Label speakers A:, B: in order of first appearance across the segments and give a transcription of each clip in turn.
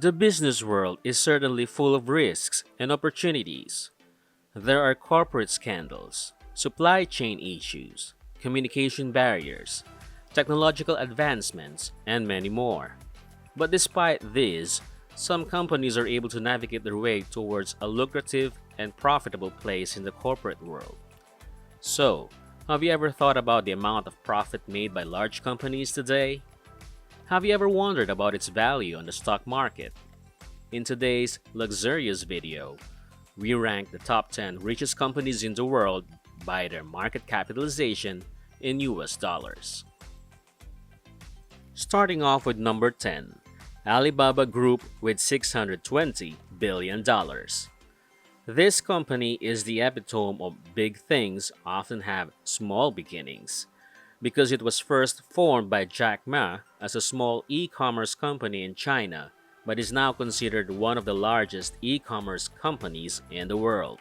A: The business world is certainly full of risks and opportunities. There are corporate scandals, supply chain issues, communication barriers, technological advancements, and many more. But despite these, some companies are able to navigate their way towards a lucrative and profitable place in the corporate world. So, have you ever thought about the amount of profit made by large companies today? Have you ever wondered about its value on the stock market? In today's luxurious video, we rank the top 10 richest companies in the world by their market capitalization in US dollars. Starting off with number 10, Alibaba Group with $620 billion. This company is the epitome of big things often have small beginnings, because it was first formed by Jack Ma as a small e-commerce company in China, but is now considered one of the largest e-commerce companies in the world.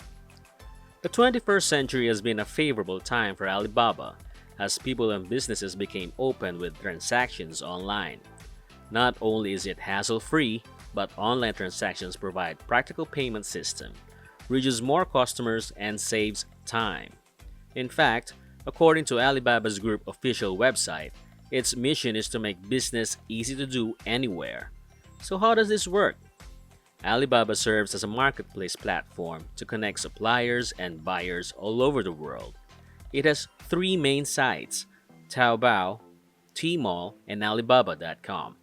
A: The 21st century has been a favorable time for Alibaba, as people and businesses became open with transactions online. Not only is it hassle-free, but online transactions provide practical payment system, reaches more customers, and saves time. In fact, according to Alibaba's Group official website, its mission is to make business easy to do anywhere. So how does this work? Alibaba serves as a marketplace platform to connect suppliers and buyers all over the world. It has three main sites: Taobao, Tmall, and Alibaba.com.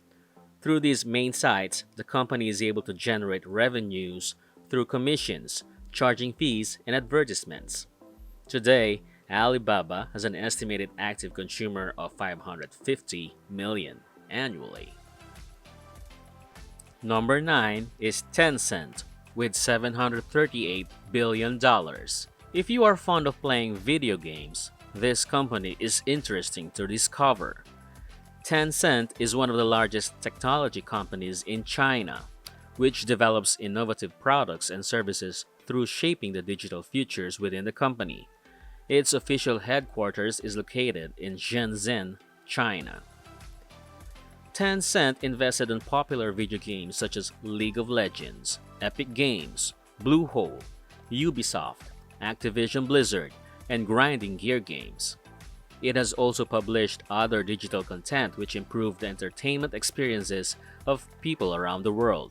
A: Through these main sites, the company is able to generate revenues through commissions, charging fees, and advertisements. Today, Alibaba has an estimated active consumer of 550 million annually. Number 9 is Tencent with $738 billion. If you are fond of playing video games, this company is interesting to discover. Tencent is one of the largest technology companies in China, which develops innovative products and services through shaping the digital futures within the company. Its official headquarters is located in Shenzhen, China. Tencent invested in popular video games such as League of Legends, Epic Games, Bluehole, Ubisoft, Activision Blizzard, and grinding gear games. It has also published other digital content which improve the entertainment experiences of people around the world.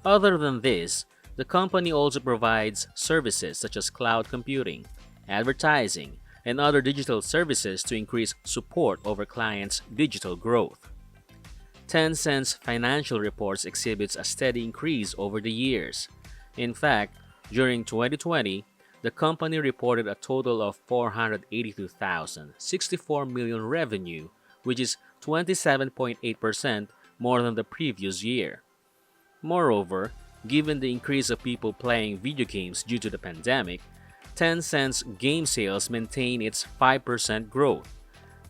A: Other than this, the company also provides services such as cloud computing, advertising, and other digital services to increase support over clients' digital growth. Tencent's financial reports exhibits a steady increase over the years. In fact, during 2020, the company reported a total of 482,064 million revenue, which is 27.8% more than the previous year. Moreover, given the increase of people playing video games due to the pandemic, Tencent's game sales maintain its 5% growth,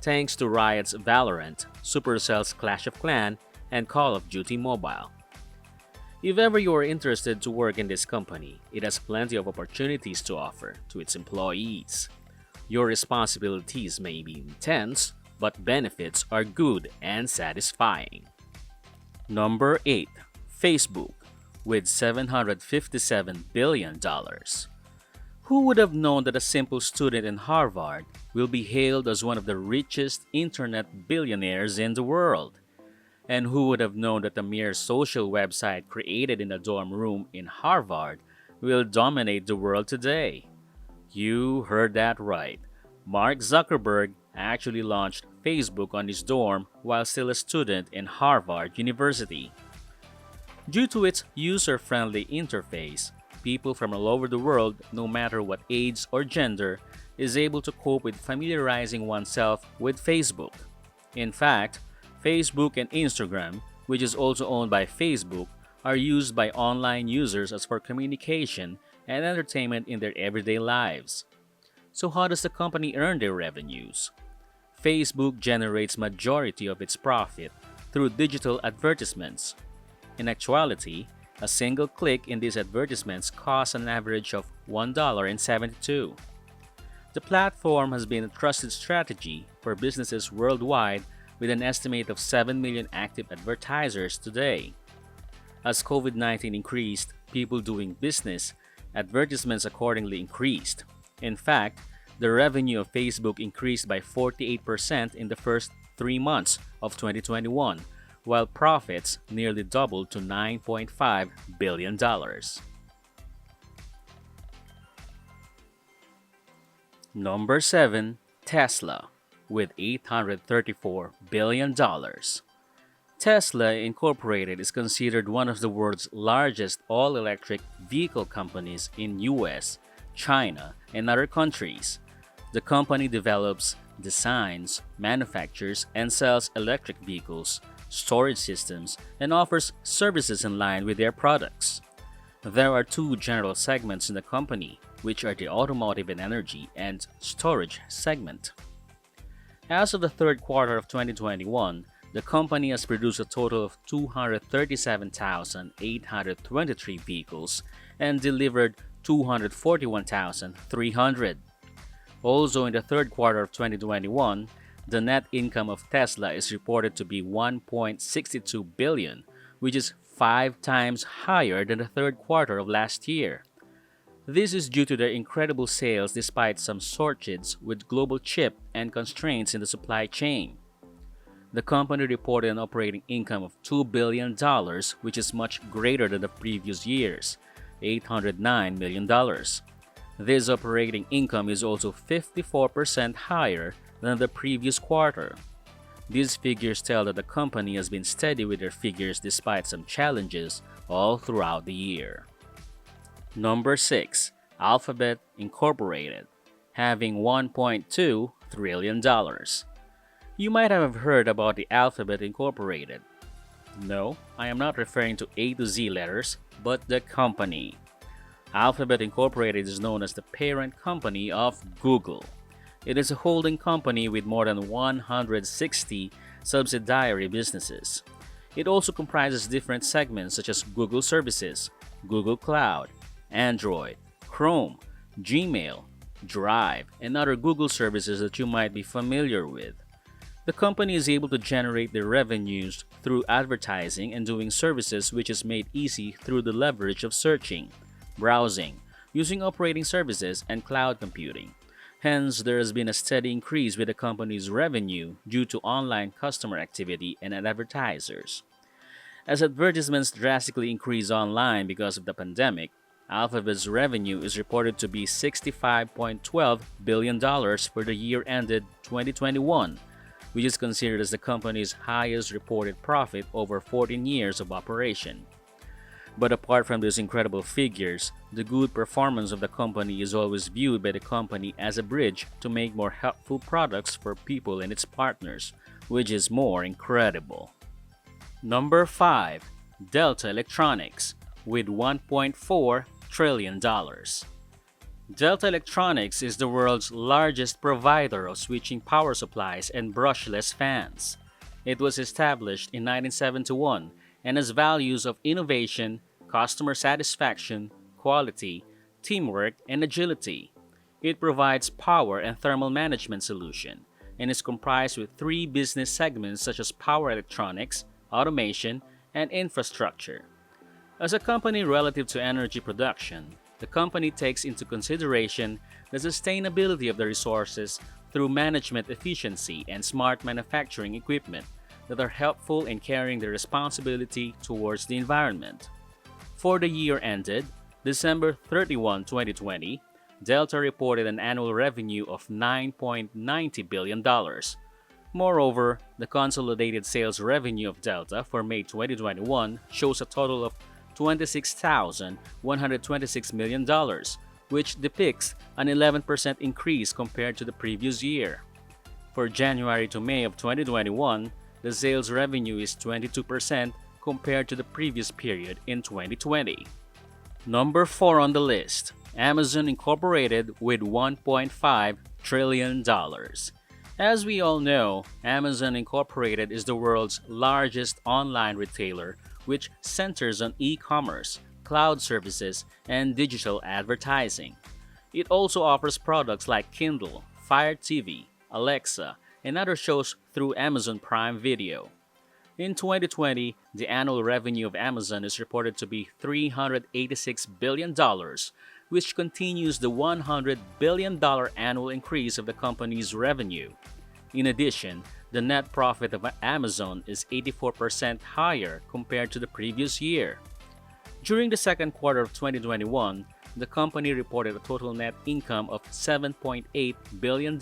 A: thanks to Riot's Valorant, Supercell's Clash of Clans, and Call of Duty Mobile. If ever you are interested to work in this company, it has plenty of opportunities to offer to its employees. Your responsibilities may be intense, but benefits are good and satisfying. Number 8. Facebook with $757 billion. Who would have known that a simple student in Harvard will be hailed as one of the richest internet billionaires in the world? And who would have known that a mere social website created in a dorm room in Harvard will dominate the world today? You heard that right. Mark Zuckerberg actually launched Facebook on his dorm while still a student in Harvard University. Due to its user-friendly interface, people from all over the world, no matter what age or gender, is able to cope with familiarizing oneself with Facebook. In fact, Facebook and Instagram, which is also owned by Facebook, are used by online users as for communication and entertainment in their everyday lives. So how does the company earn their revenues? Facebook generates majority of its profit through digital advertisements. In actuality, a single click in these advertisements costs an average of $1.72. The platform has been a trusted strategy for businesses worldwide with an estimate of 7 million active advertisers today. As COVID-19 increased, people doing business, advertisements accordingly increased. In fact, the revenue of Facebook increased by 48% in the first 3 months of 2021, while profits nearly doubled to $9.5 billion. Number 7. Tesla, with $834 billion. Tesla Incorporated is considered one of the world's largest all-electric vehicle companies in US, China, and other countries. The company develops, designs, manufactures, and sells electric vehicles, storage systems, and offers services in line with their products. There are two general segments in the company, which are the automotive and energy and storage segment. As of the third quarter of 2021, the company has produced a total of 237,823 vehicles and delivered 241,300. Also, in the third quarter of 2021, the net income of Tesla is reported to be 1.62 billion, which is 5 times higher than the third quarter of last year. This is due to their incredible sales despite some shortages with global chip and constraints in the supply chain. The company reported an operating income of $2 billion, which is much greater than the previous year's $809 million. This operating income is also 54% higher than the previous quarter. These figures tell that the company has been steady with their figures despite some challenges all throughout the year. Number 6. Alphabet Incorporated, having $1.2 trillion. You might have heard about the Alphabet Incorporated. No, I am not referring to A to Z letters, but the company. Alphabet Incorporated is known as the parent company of Google. It is a holding company with more than 160 subsidiary businesses. It also comprises different segments such as Google Services, Google Cloud, Android, Chrome, Gmail, Drive, and other Google services that you might be familiar with. The company is able to generate their revenues through advertising and doing services, which is made easy through the leverage of searching, browsing, using operating services, and cloud computing. Hence, there has been a steady increase with the company's revenue due to online customer activity and advertisers. As advertisements drastically increase online because of the pandemic, Alphabet's revenue is reported to be $65.12 billion for the year ended 2021, which is considered as the company's highest reported profit over 14 years of operation. But apart from these incredible figures, the good performance of the company is always viewed by the company as a bridge to make more helpful products for people and its partners, which is more incredible. Number 5. Delta Electronics, with $1.4 trillion. Delta Electronics is the world's largest provider of switching power supplies and brushless fans. It was established in 1971 and has values of innovation, customer satisfaction, quality, teamwork, and agility. It provides power and thermal management solution and is comprised with 3 business segments such as power electronics, automation, and infrastructure. As a company relative to energy production, the company takes into consideration the sustainability of the resources through management efficiency and smart manufacturing equipment that are helpful in carrying the responsibility towards the environment. For the year ended December 31, 2020, Delta reported an annual revenue of $9.90 billion. Moreover, the consolidated sales revenue of Delta for May 2021 shows a total of $26,126 million, which depicts an 11% increase compared to the previous year. For January to May of 2021, the sales revenue is 22% compared to the previous period in 2020. Number 4 on the list, Amazon Incorporated with $1.5 trillion. As we all know, Amazon Incorporated is the world's largest online retailer, which centers on e-commerce, cloud services, and digital advertising. It also offers products like Kindle, Fire TV, Alexa, and other shows through Amazon Prime Video. In 2020, the annual revenue of Amazon is reported to be $386 billion, which continues the $100 billion annual increase of the company's revenue. In addition, the net profit of Amazon is 84% higher compared to the previous year. During the second quarter of 2021, the company reported a total net income of $7.8 billion,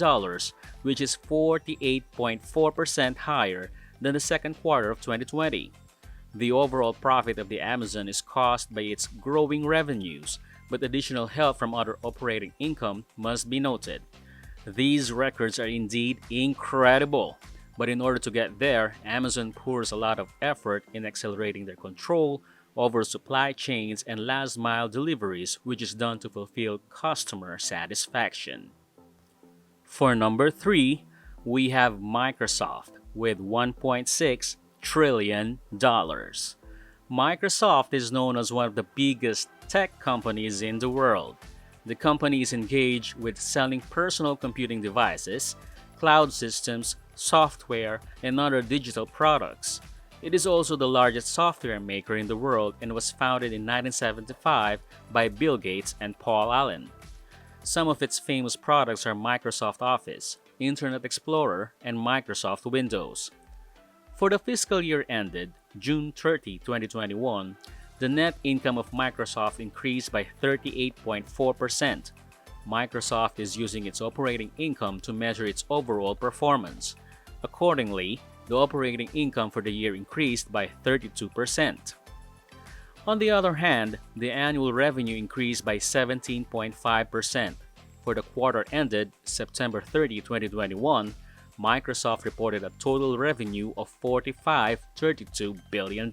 A: which is 48.4% higher than the second quarter of 2020. The overall profit of the Amazon is caused by its growing revenues, but additional help from other operating income must be noted. These records are indeed incredible, but in order to get there, Amazon pours a lot of effort in accelerating their control over supply chains and last-mile deliveries, which is done to fulfill customer satisfaction. For number 3, we have Microsoft with $1.6 trillion. Microsoft is known as one of the biggest tech companies in the world. The company is engaged with selling personal computing devices, cloud systems, software, and other digital products. It is also the largest software maker in the world and was founded in 1975 by Bill Gates and Paul Allen. Some of its famous products are Microsoft Office, Internet Explorer, and Microsoft Windows. For the fiscal year ended June 30, 2021, the net income of Microsoft increased by 38.4%. Microsoft is using its operating income to measure its overall performance. Accordingly, the operating income for the year increased by 32%. On the other hand, the annual revenue increased by 17.5%. For the quarter ended September 30, 2021, Microsoft reported a total revenue of $45.32 billion.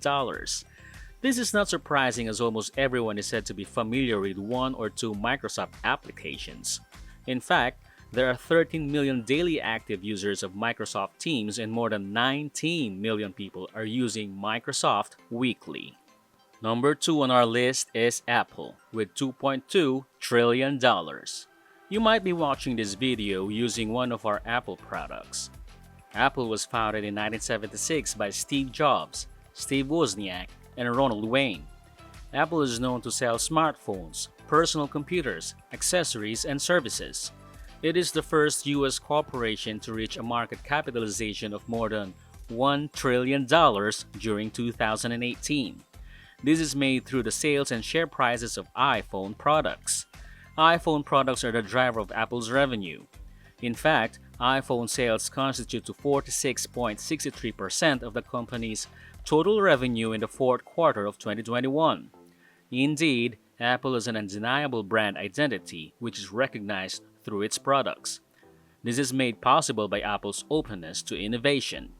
A: This is not surprising as almost everyone is said to be familiar with one or two Microsoft applications. In fact, there are 13 million daily active users of Microsoft Teams and more than 19 million people are using Microsoft weekly. Number 2 on our list is Apple with $2.2 trillion. You might be watching this video using one of our Apple products. Apple was founded in 1976 by Steve Jobs, Steve Wozniak, and Ronald Wayne. Apple is known to sell smartphones, personal computers, accessories, and services. It is the first U.S. corporation to reach a market capitalization of more than $1 trillion during 2018. This is made through the sales and share prices of iPhone products. iPhone products are the driver of Apple's revenue. In fact, iPhone sales constitute to 46.63% of the company's total revenue in the fourth quarter of 2021. Indeed, Apple is an undeniable brand identity which is recognized through its products. This is made possible by Apple's openness to innovation.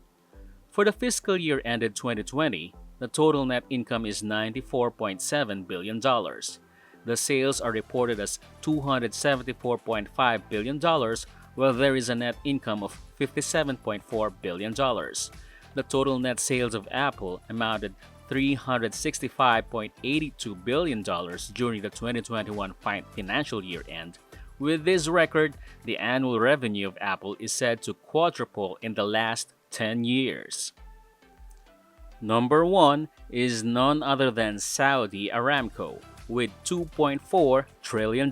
A: For the fiscal year ended 2020, the total net income is $94.7 billion. The sales are reported as $274.5 billion, while there is a net income of $57.4 billion. The total net sales of Apple amounted $365.82 billion during the 2021 financial year end. With this record, the annual revenue of Apple is said to quadruple in the last 10 years. Number 1 is none other than Saudi Aramco with $2.4 trillion.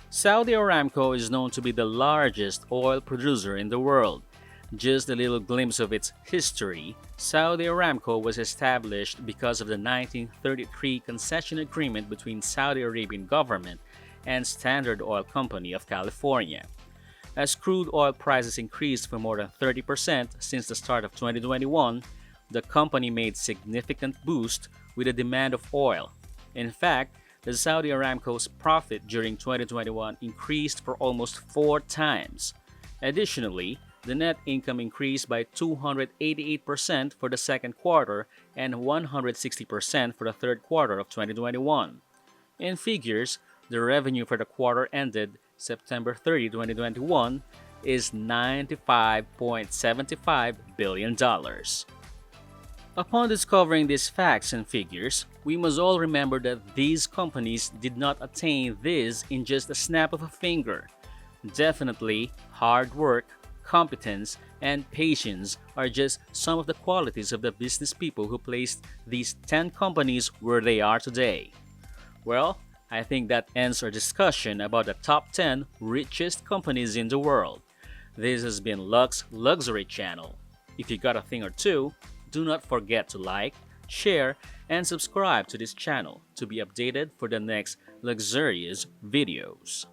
A: Saudi Aramco is known to be the largest oil producer in the world. Just a little glimpse of its history, Saudi Aramco was established because of the 1933 concession agreement between Saudi Arabian government and Standard Oil Company of California. As crude oil prices increased for more than 30% since the start of 2021, the company made significant boost with the demand of oil. In fact, the Saudi Aramco's profit during 2021 increased for almost 4 times. Additionally, the net income increased by 288% for the second quarter and 160% for the third quarter of 2021. In figures, the revenue for the quarter ended September 30, 2021 is $95.75 billion. Upon discovering these facts and figures, we must all remember that these companies did not attain this in just a snap of a finger. Definitely hard work, competence, and patience are just some of the qualities of the business people who placed these 10 companies where they are today. Well, I think that ends our discussion about the top 10 richest companies in the world. This has been Luxe Luxury Channel. If you got a thing or two, do not forget to like, share, and subscribe to this channel to be updated for the next luxurious videos.